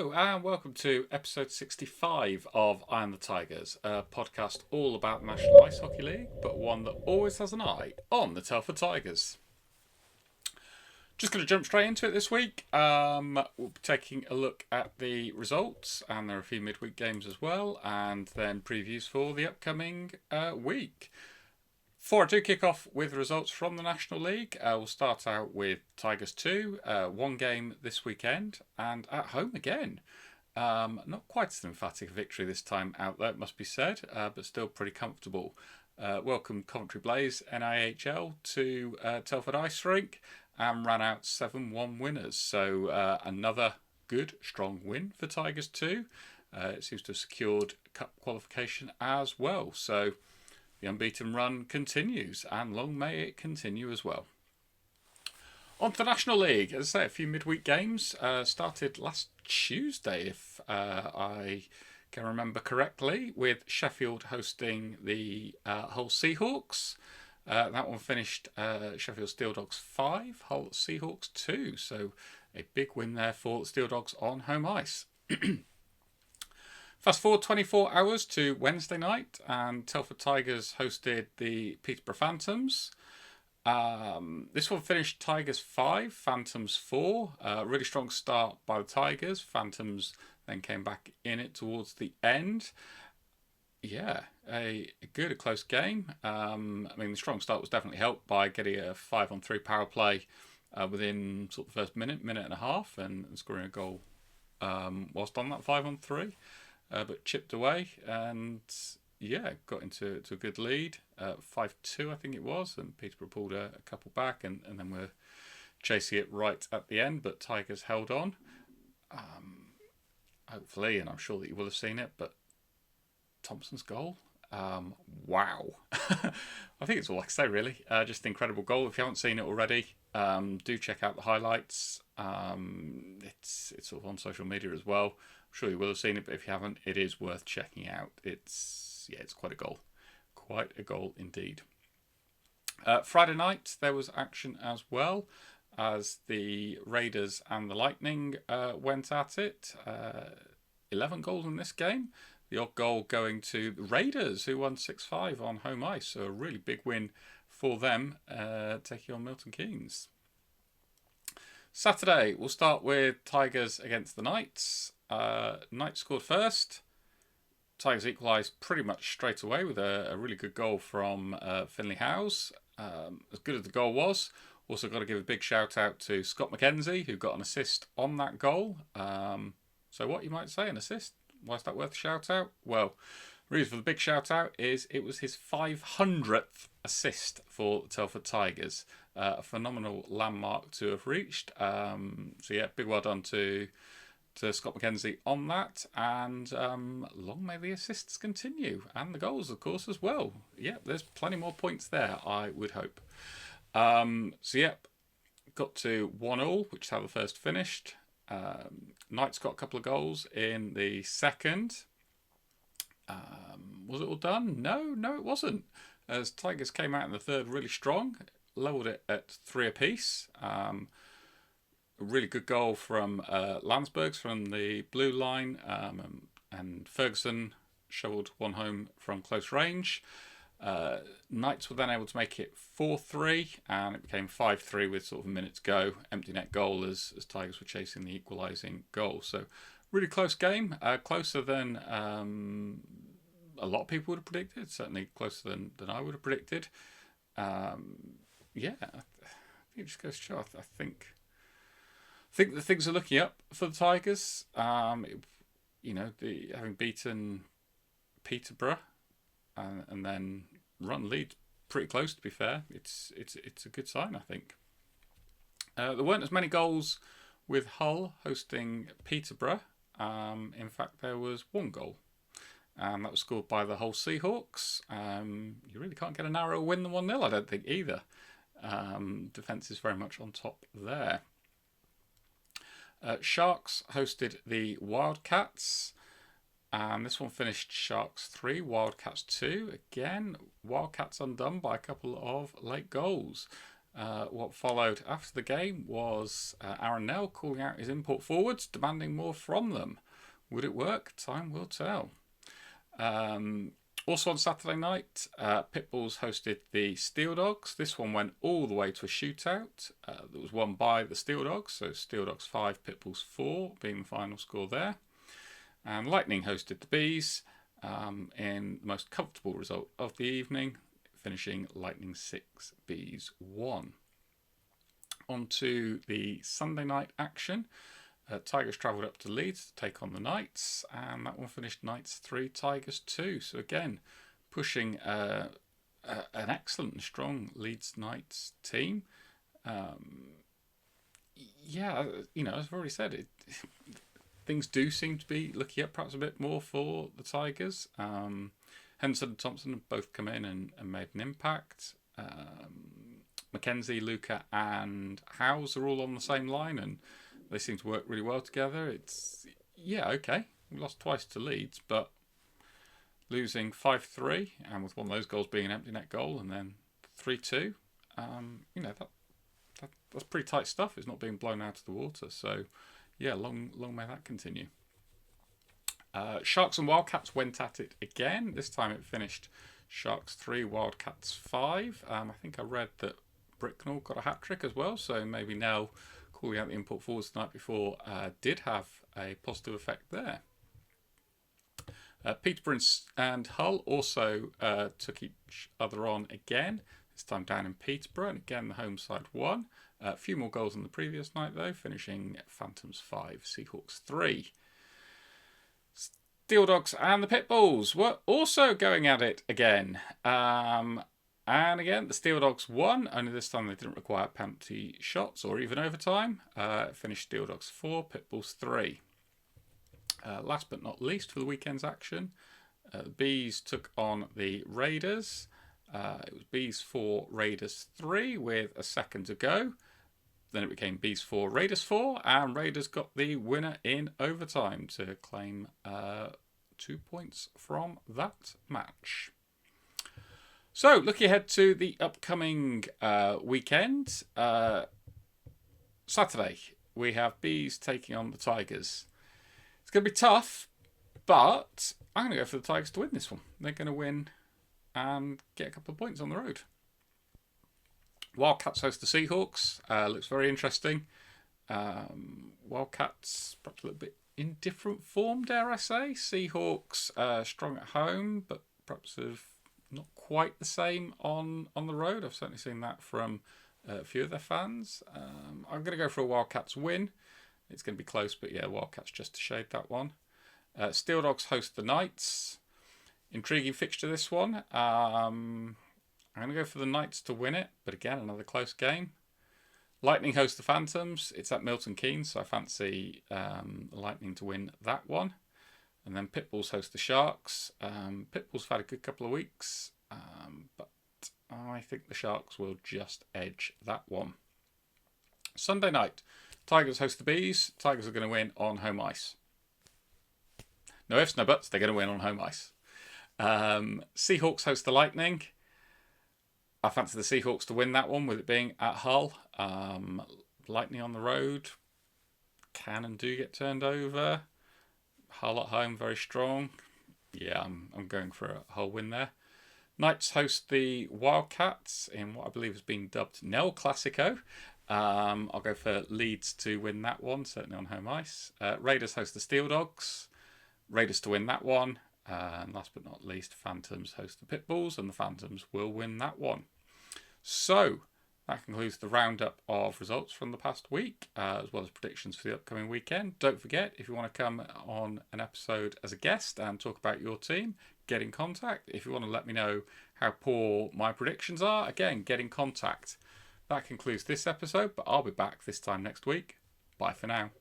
Hello and welcome to episode 65 of the Tigers, a podcast all about the National Ice Hockey League, but one that always has an eye on the Telford Tigers. Just going to jump straight into it this week. We'll be taking a look at the results, and there are a few midweek games as well, and then previews for the upcoming week. Before I do kick off with results from the National League, we'll start out with Tigers 2, one game this weekend, and at home again. Not quite as emphatic a victory this time out there, it must be said, but still pretty comfortable. Welcome Coventry Blaze, NIHL, to Telford Ice Rink, and ran out 7-1 winners. So another good, strong win for Tigers 2. It seems to have secured cup qualification as well. So the unbeaten run continues, and long may it continue as well. On to the National League. As I say, a few midweek games started last Tuesday, if I can remember correctly, with Sheffield hosting the Hull Seahawks. That one finished Sheffield Steel Dogs 5, Hull Seahawks 2. So a big win there for the Steel Dogs on home ice. Fast forward 24 hours to Wednesday night, and Telford Tigers hosted the Peterborough Phantoms. This one finished Tigers 5, Phantoms 4. Really strong start by the Tigers. Phantoms then came back in it towards the end. Yeah, a close game. The strong start was definitely helped by getting a 5-on-3 power play within sort of the first minute and a half, and scoring a goal whilst on that 5-on-3. But chipped away and got into a good lead, 5-2 I think it was, and Peterborough pulled a couple back and then we're chasing it right at the end, but Tigers held on. Hopefully, and I'm sure that you will have seen it, but Thompson's goal, wow. I think it's all I can say really. Just an incredible goal. If you haven't seen it already, do check out the highlights. It's sort of on social media as well. I'm sure you will have seen it, but if you haven't, it is worth checking out. It's quite a goal indeed. Friday night there was action as well, as the Raiders and the Lightning went at it. 11 goals in this game. The odd goal going to the Raiders, who won 6-5 on home ice. So a really big win for them, taking on Milton Keynes. Saturday, we'll start with Tigers against the Knights. Knights scored first. Tigers equalised pretty much straight away with a really good goal from Finley Howes. As good as the goal was, also got to give a big shout out to Scott McKenzie, who got an assist on that goal. So what you might say, an assist? Why is that worth a shout out? Well, the reason for the big shout out is it was his 500th assist for the Telford Tigers. A phenomenal landmark to have reached. Big well done to Scott McKenzie on that, and long may the assists continue, and the goals of course as well. There's plenty more points there, I would hope. Got to 1-1, which is how the first finished. Knights got a couple of goals in the second. Was it all done? No, it wasn't. As Tigers came out in the third really strong, levelled it at 3 apiece. A really good goal from Landsbergs from the blue line, and Ferguson shoveled one home from close range. Knights were then able to make it 4-3, and it became 5-3 with sort of a minute to go. Empty net goal as Tigers were chasing the equalising goal. So really close game, closer than a lot of people would have predicted, certainly closer than I would have predicted. I think it just goes to show, I think that things are looking up for the Tigers. Having beaten Peterborough and then run lead pretty close, to be fair, it's a good sign, I think. There weren't as many goals with Hull hosting Peterborough. In fact, there was one goal, and that was scored by the Hull Seahawks. You really can't get a narrower win than 1-0, I don't think, either. Defence is very much on top there. Sharks hosted the Wildcats, and this one finished Sharks 3, Wildcats 2. Again, Wildcats undone by a couple of late goals. What followed after the game was Aaron Nell calling out his import forwards, demanding more from them. Would it work? Time will tell. Also on Saturday night, Pitbulls hosted the Steel Dogs. This one went all the way to a shootout. That was won by the Steel Dogs, so Steel Dogs 5, Pitbulls 4 being the final score there. And Lightning hosted the Bees in the most comfortable result of the evening, finishing Lightning 6, Bees 1. On to the Sunday night action. Tigers travelled up to Leeds to take on the Knights, and that one finished Knights 3, Tigers 2. So again, pushing an excellent and strong Leeds Knights team. As I've already said, things do seem to be looking up perhaps a bit more for the Tigers. Henderson and Thompson have both come in and made an impact. Mackenzie, Luca and Howes are all on the same line, and they seem to work really well together. Okay. We lost twice to Leeds, but losing 5-3, and with one of those goals being an empty net goal, and then 3-2, that's pretty tight stuff. It's not being blown out of the water. So, long may that continue. Sharks and Wildcats went at it again. This time it finished Sharks 3, Wildcats 5. I think I read that Bricknell got a hat-trick as well, so maybe Nell calling out the import forwards the night before did have a positive effect there. Peterborough and Hull also took each other on again, this time down in Peterborough, and again the home side won. A few more goals than the previous night though, finishing Phantoms 5, Seahawks 3. Steel Dogs and the Pitbulls were also going at it again. And again, the Steel Dogs won, only this time they didn't require penalty shots or even overtime. Finished Steel Dogs 4, Pitbulls 3. Last but not least for the weekend's action, the Bees took on the Raiders. It was Bees 4, Raiders 3 with a second to go. Then it became Bees 4, Raiders 4, and Raiders got the winner in overtime to claim 2 points from that match. So, looking ahead to the upcoming weekend, Saturday, we have Bees taking on the Tigers. It's going to be tough, but I'm going to go for the Tigers to win this one. They're going to win and get a couple of points on the road. Wildcats host the Seahawks. Looks very interesting. Wildcats perhaps a little bit in different form, dare I say. Seahawks strong at home, but perhaps have not quite the same on the road. I've certainly seen that from a few of their fans. I'm going to go for a Wildcats win. It's going to be close, but Wildcats just to shade that one. Steel Dogs host the Knights. Intriguing fixture this one. I'm going to go for the Knights to win it, but again, another close game. Lightning host the Phantoms. It's at Milton Keynes, so I fancy Lightning to win that one. And then Pitbulls host the Sharks. Pitbulls have had a good couple of weeks, but I think the Sharks will just edge that one. Sunday night, Tigers host the Bees. Tigers are going to win on home ice. No ifs, no buts, they're going to win on home ice. Seahawks host the Lightning. I fancy the Seahawks to win that one, with it being at Hull. Lightning on the road can and do get turned over. Hull at home, very strong. I'm going for a Hull win there. Knights host the Wildcats in what I believe has been dubbed Nell Classico. I'll go for Leeds to win that one, certainly on home ice. Raiders host the Steel Dogs. Raiders to win that one. And last but not least, Phantoms host the Pitbulls, and the Phantoms will win that one. So, that concludes the roundup of results from the past week, as well as predictions for the upcoming weekend. Don't forget, if you want to come on an episode as a guest and talk about your team, get in contact. If you want to let me know how poor my predictions are, again, get in contact. That concludes this episode, but I'll be back this time next week. Bye for now.